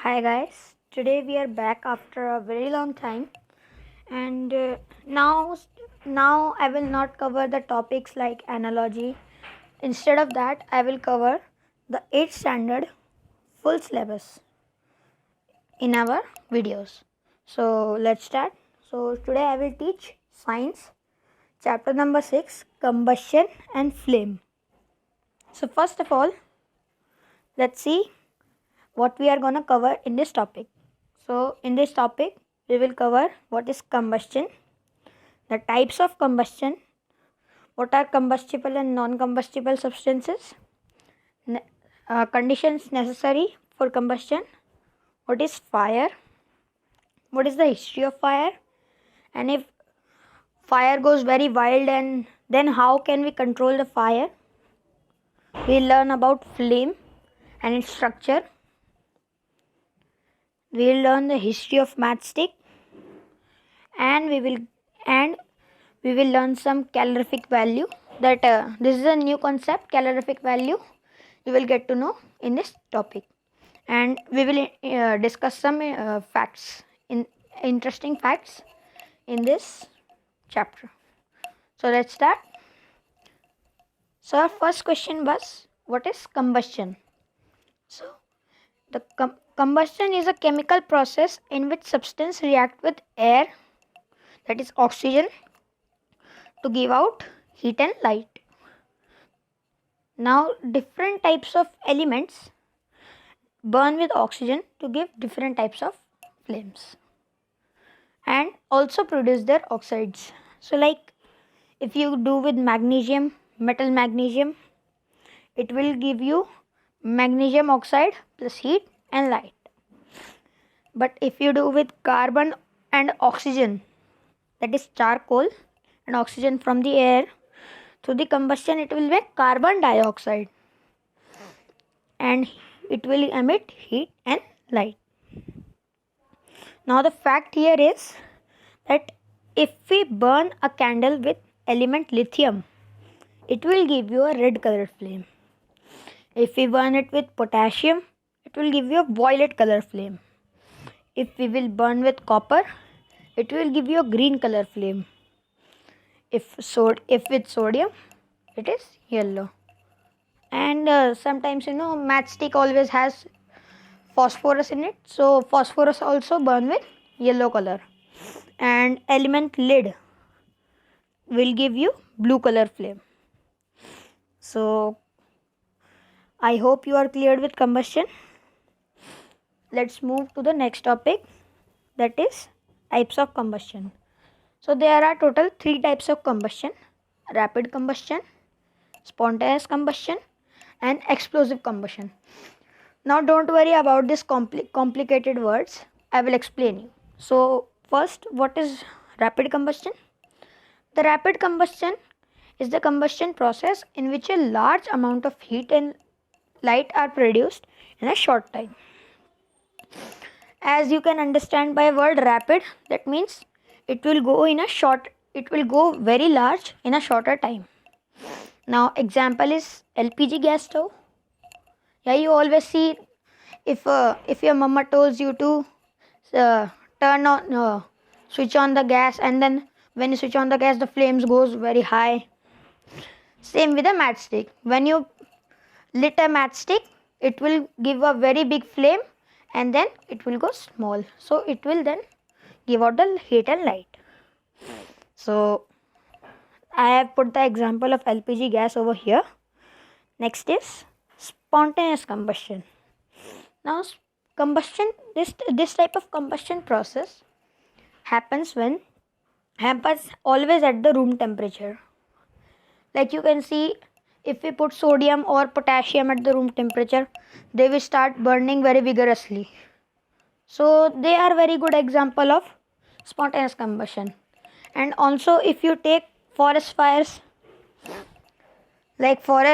Hi guys, today we are back after a very long time, and now I will not cover the topics like analogy. Instead of that, I will cover the 8th standard full syllabus in our videos. So let's start. So today I will teach science, chapter number 6, combustion and flame. So first of all, let's see what we are going to cover in this topic. So in this topic, we will cover what is combustion, the types of combustion, what are combustible and non-combustible substances, conditions necessary for combustion, what is fire, what is the history of fire, and if fire goes very wild, and then how can we control the fire. We'll learn about flame and its structure. We'll learn the history of matchstick, and we will learn some calorific value. That this is a new concept, calorific value. You will get to know in this topic, and we will discuss some interesting facts in this chapter. So let's start. So our first question was, what is combustion? So the combustion is a chemical process in which substance react with air, that is oxygen, to give out heat and light. Now different types of elements burn with oxygen to give different types of flames and also produce their oxides. So like if you do with magnesium, metal magnesium, it will give you magnesium oxide plus heat and light. But if you do with carbon and oxygen, that is charcoal and oxygen from the air, through the combustion it will make carbon dioxide and it will emit heat and light. Now the fact here is that if we burn a candle with element lithium, it will give you a red colored flame. If we burn it with potassium, it will give you a violet color flame. If we will burn with copper, it will give you a green color flame. If with sodium, it is yellow. And sometimes matchstick always has phosphorus in it, so phosphorus also burn with yellow color. And element lead will give you blue color flame. So I hope you are cleared with combustion. Let's move to the next topic, that is types of combustion. So there are total 3 types of combustion: rapid combustion, spontaneous combustion, and explosive combustion. Now don't worry about these complicated words, I will explain you. So first, what is rapid combustion? The rapid combustion is the combustion process in which a large amount of heat and light are produced in a short time. As you can understand by word rapid, that means it will go very large in a shorter time. Now example is LPG gas stove. Yeah, you always see if your mama tells you to switch on the gas, and then when you switch on the gas the flames goes very high. Same with a matchstick. When you lit a matchstick, it will give a very big flame and then it will go small, so it will then give out the heat and light. So I have put the example of LPG gas over here. Next is spontaneous combustion. Now combustion, this type of combustion process happens always at the room temperature. Like you can see, if we put sodium or potassium at the room temperature, they will start burning very vigorously. So they are very good example of spontaneous combustion. And also if you take forest fires, like they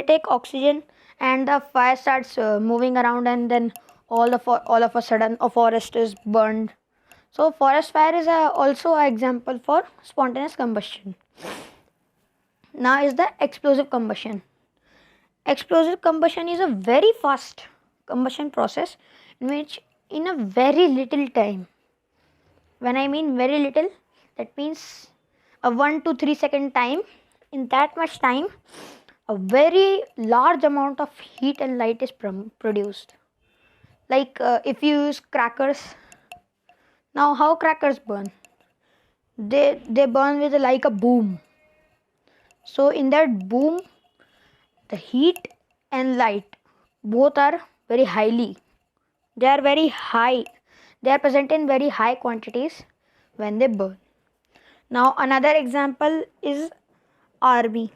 take oxygen and the fire starts moving around, and then all of a sudden a forest is burned. So forest fire is also an example for spontaneous combustion. Now is the explosive combustion. Explosive combustion is a very fast combustion process in which in a very little time, when I mean very little, that means a 1 to 3 second time, in that much time a very large amount of heat and light is produced. Like if you use crackers, now how crackers burn, they burn with like a boom. So in that boom, the heat and light both are very highly, they are very high, they are present in very high quantities when they burn. Now another example is army.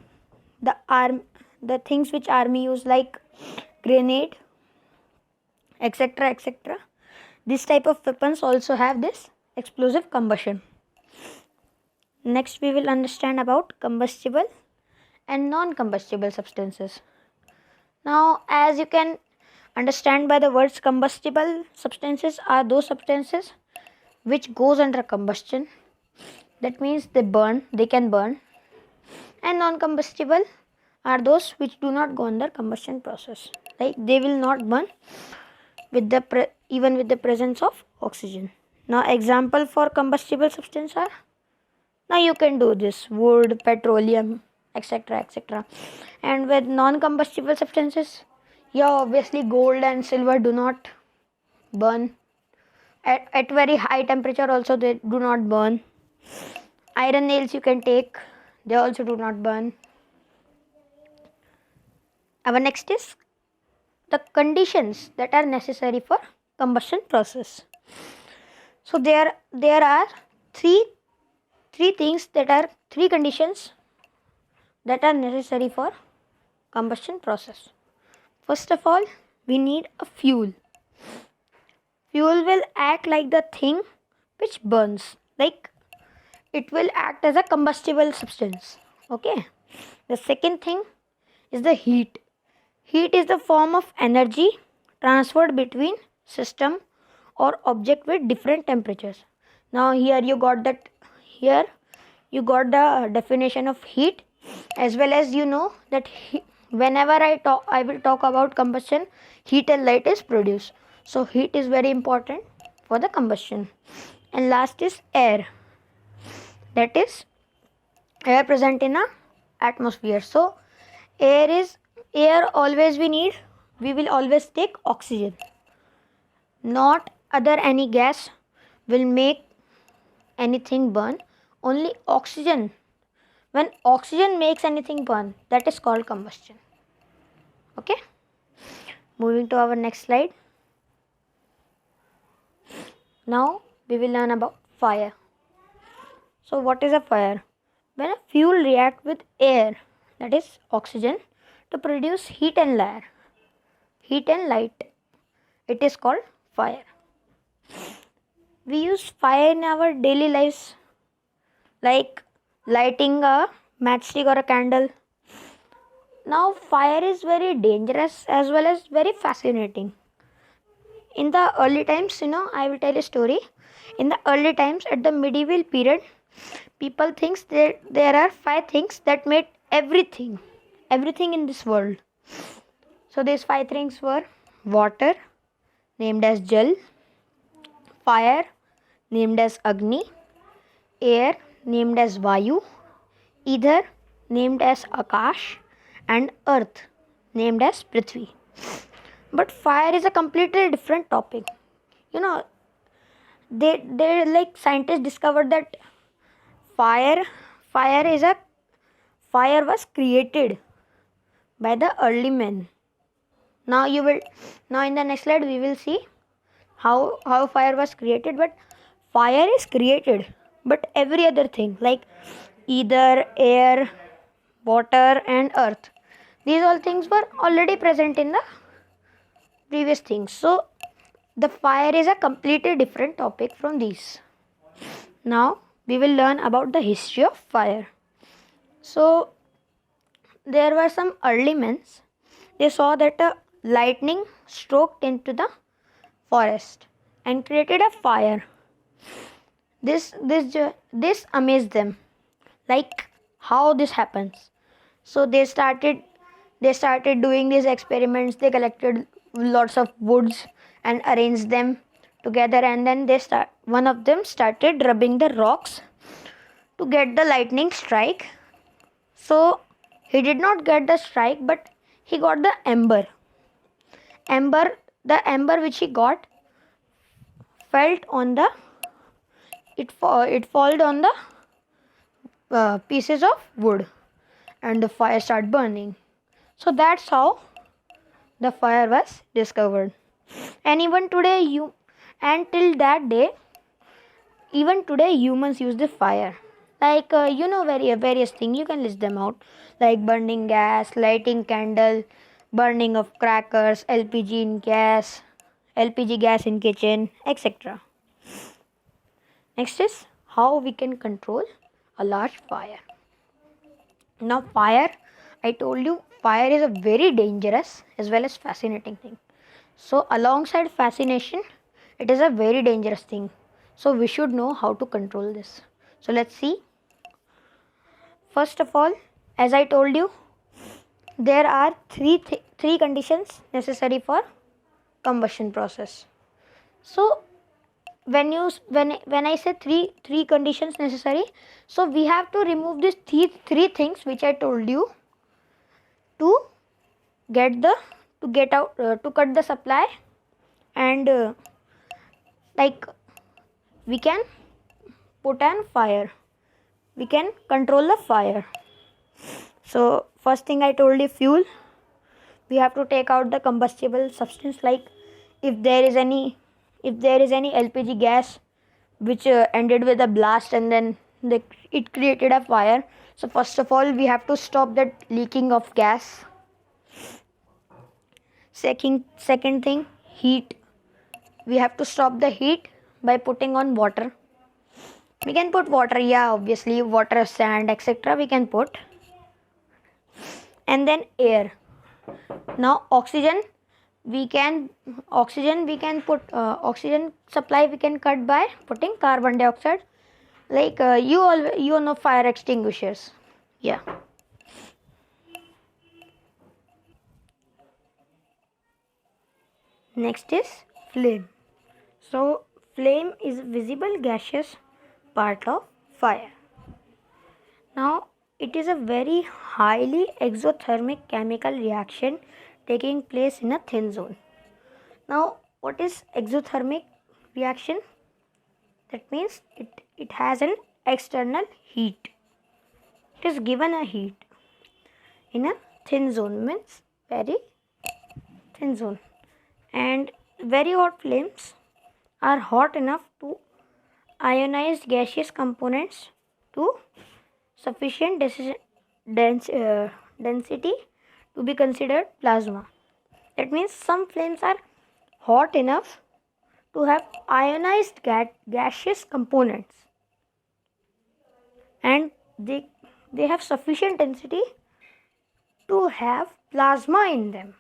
The things which army use, like grenade, etc., etc., this type of weapons also have this explosive combustion. Next we will understand about combustible and non-combustible substances. Now, as you can understand by the words, combustible substances are those substances which goes under combustion, that means they burn, they can burn. And non-combustible are those which do not go under combustion process, like they will not burn with the even with the presence of oxygen. Now example for combustible substance are, now you can do this, wood, petroleum, etc., etc. And with non-combustible substances, yeah, obviously gold and silver do not burn. At very high temperature also they do not burn. Iron nails you can take, they also do not burn. Our next is the conditions that are necessary for combustion process. So there are three conditions that are necessary for combustion process. First of all, we need a fuel. Fuel will act like the thing which burns, like it will act as a combustible substance. Okay. The second thing is the heat. Heat is the form of energy transferred between system or object with different temperatures. Now here you got the definition of heat, as well as you know that whenever I will talk about combustion, heat and light is produced. So heat is very important for the combustion. And last is air. That is air present in a atmosphere. So air always we will always take oxygen. Not other any gas will make anything burn. Only oxygen. When oxygen makes anything burn, that is called combustion. Okay. Moving to our next slide. Now we will learn about fire. So what is a fire? When a fuel reacts with air, that is oxygen, to produce heat and light, it is called fire. We use fire in our daily lives, like lighting a matchstick or a candle. Now fire is very dangerous as well as very fascinating. In the early times, I will tell a story. In the early times, at the medieval period, people thinks that there are 5 things that made everything in this world. So these 5 things were water, named as Jal; fire, named as Agni; air, named as Vayu; ether, named as Akash; and earth, named as Prithvi. But fire is a completely different topic. They like scientists discovered that fire was created by the early men. Now in the next slide we will see how fire was created. But fire is created, but every other thing like ether, air, water and earth, these all things were already present in the previous things. So the fire is a completely different topic from these. Now we will learn about the history of fire. So there were some early men. They saw that a lightning stroked into the forest and created a fire. This amazed them, like how this happens. So they started They started doing these experiments. They collected lots of woods and arranged them together, and then one of them started rubbing the rocks to get the lightning strike. So he did not get the strike, but he got the ember which he got felt on the it fell on the pieces of wood, and the fire started burning. So that's how the fire was discovered. And even today, until that day, even today humans use the fire, like various things. You can list them out, like burning gas, lighting candle, burning of crackers, lpg gas in kitchen, etc. Next is how we can control a large fire. Now fire, I told you, fire is a very dangerous as well as fascinating thing. So alongside fascination, it is a very dangerous thing. So we should know how to control this. So let's see. First of all, as I told you, there are three conditions necessary for combustion process. So when I say three conditions necessary, so we have to remove these three things which I told you to cut the supply, and like we can put on fire, we can control the fire. So first thing I told you, fuel. We have to take out the combustible substance, like if there is any lpg gas which ended with a blast, and then it created a fire. So first of all, we have to stop that leaking of gas. Second thing, heat. We have to stop the heat by putting on water. We can put water, yeah, obviously water, sand, etc. we can put. And then air. Now oxygen put oxygen supply we can cut by putting carbon dioxide, like you know fire extinguishers, yeah. Next is flame. So flame is visible gaseous part of fire. Now it is a very highly exothermic chemical reaction taking place in a thin zone. Now what is exothermic reaction? That means it has an external heat. It is given a heat in a thin zone, means very thin zone. And very hot flames are hot enough to ionize gaseous components to sufficient density to be considered plasma. That means some flames are hot enough to have ionized gaseous components, and they have sufficient density to have plasma in them.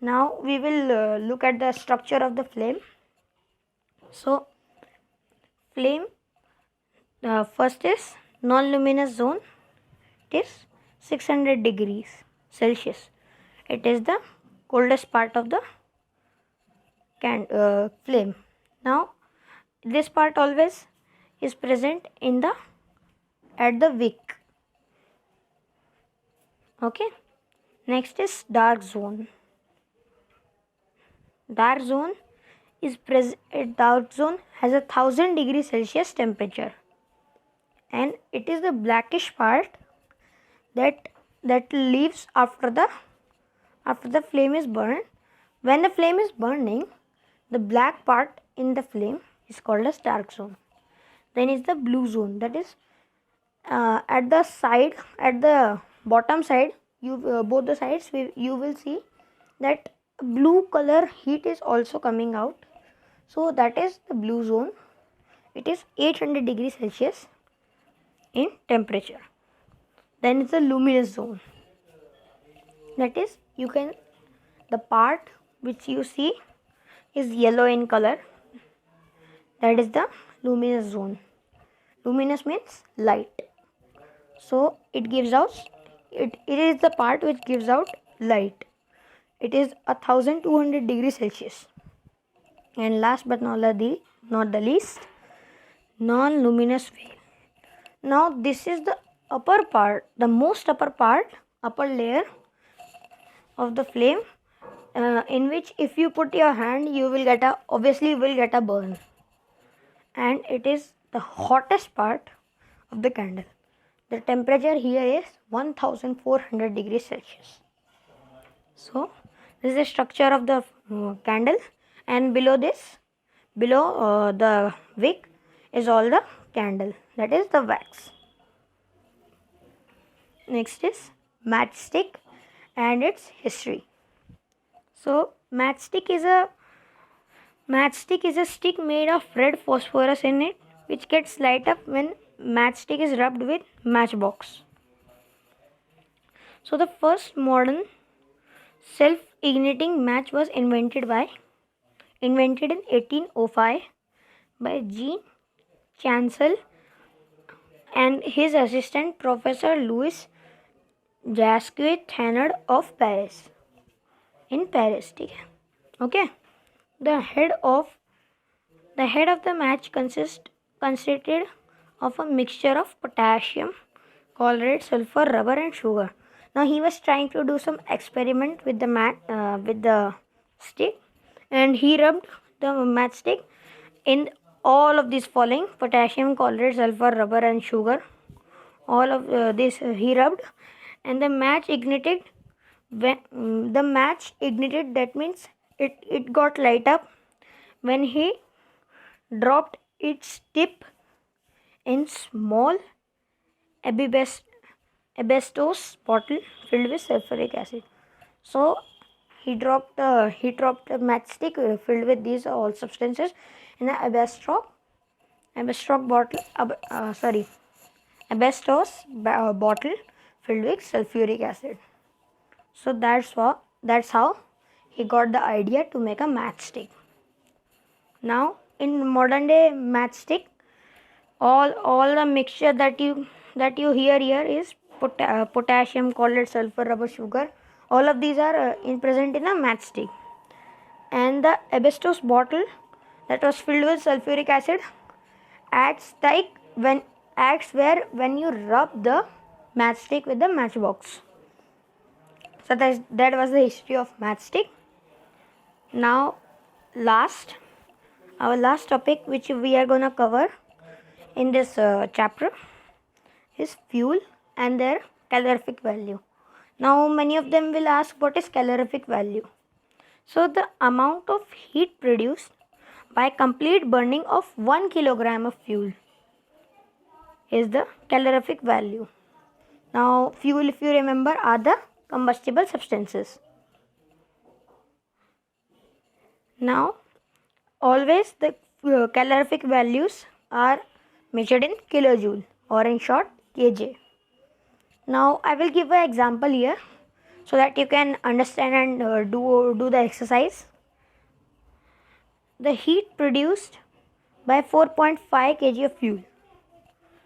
Now we will look at the structure of the flame. So flame, first is non-luminous zone. It is 600 degrees Celsius. It is the coldest part of the flame. Now this part always is present at the wick. Okay. Next is dark zone. Dark zone has 1000 degrees Celsius temperature, and it is the blackish part that leaves after the flame is burned. When the flame is burning, the black part in the flame is called as dark zone. Then is the blue zone, that is at the bottom side, both the sides, you will see that blue color heat is also coming out. So that is the blue zone. It is 800 degrees Celsius in temperature. Then is the luminous zone. That is, the part which you see is yellow in color. That is the luminous zone. Luminous means light. So it gives out it is the part which gives out light. It is 1200 degrees Celsius. And last but not the least, non-luminous veil. Now this is the upper part, the most upper part, upper layer of the flame, in which if you put your hand, you will get a burn, and it is the hottest part of the candle. The temperature here is 1400 degrees Celsius. So this is the structure of the candle, and below the wick is all the candle, that is the wax. Next is matchstick and its history. So matchstick is a stick made of red phosphorus in it, which gets light up when matchstick is rubbed with matchbox. So the first modern self-igniting match was invented in 1805 by Jean Chancel and his assistant Professor Louis Jacques Thénard of Paris. In Paris, okay. The head of the match consisted of a mixture of potassium, chloride, sulfur, rubber, and sugar. Now he was trying to do some experiment with the stick, and he rubbed the matchstick in all of these following: potassium, chloride, sulfur, rubber, and sugar. All of this he rubbed, and the match ignited. When the match ignited, that means it got light up when he dropped its tip in small asbestos bottle filled with sulfuric acid. So he dropped a matchstick filled with these all substances in an asbestos bottle filled with sulfuric acid. So that's how he got the idea to make a matchstick. Now in modern day matchstick, all the mixture that you hear here is potassium, chloride, sulfur, rubber, sugar. All of these are present in a matchstick, and the asbestos bottle that was filled with sulfuric acid acts when you rub the matchstick with the matchbox. So that was the history of matchstick. Now our last topic which we are gonna cover in this chapter is fuel and their calorific value. Now many of them will ask, what is calorific value? So the amount of heat produced by complete burning of 1 kilogram of fuel is the calorific value. Now fuel, if you remember, are the combustible substances. Now always the calorific values are measured in kilojoule, or in short kJ. Now I will give an example here so that you can understand and do the exercise. The heat produced by 4.5 kg of fuel,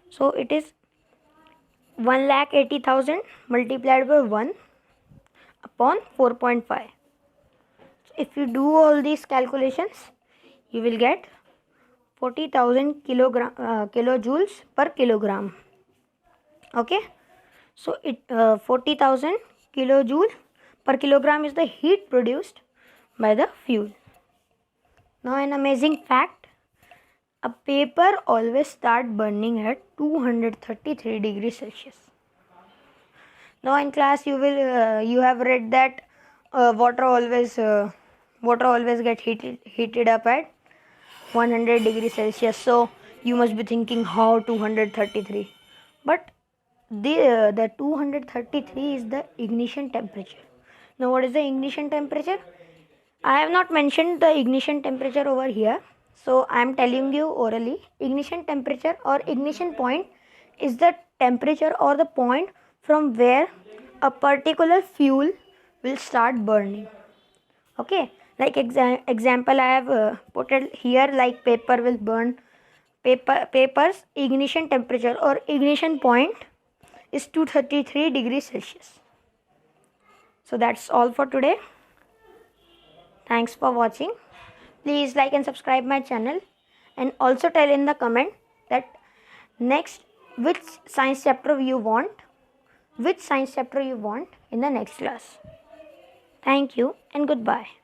so it is 1,80,000 multiplied by 1 upon 4.5. So if you do all these calculations, you will get 40,000 kilojoules per kilogram. Okay, so 40,000 kilojoule per kilogram is the heat produced by the fuel. Now an amazing fact: a paper always starts burning at 233 degrees Celsius. Now in class you have read that water always get heated up at 100 degrees Celsius. So you must be thinking, how 233? But the 233 is the ignition temperature. Now what is the ignition temperature? I have not mentioned the ignition temperature over here, so I am telling you orally. Ignition temperature or ignition point is the temperature or the point from where a particular fuel will start burning. Okay, like example I have put it here, like paper will burn. Paper's ignition temperature or ignition point is 233 degrees Celsius. So that's all for today. Thanks for watching. Please like and subscribe my channel, and also tell in the comment that next which science chapter you want in the next class. Thank you and goodbye.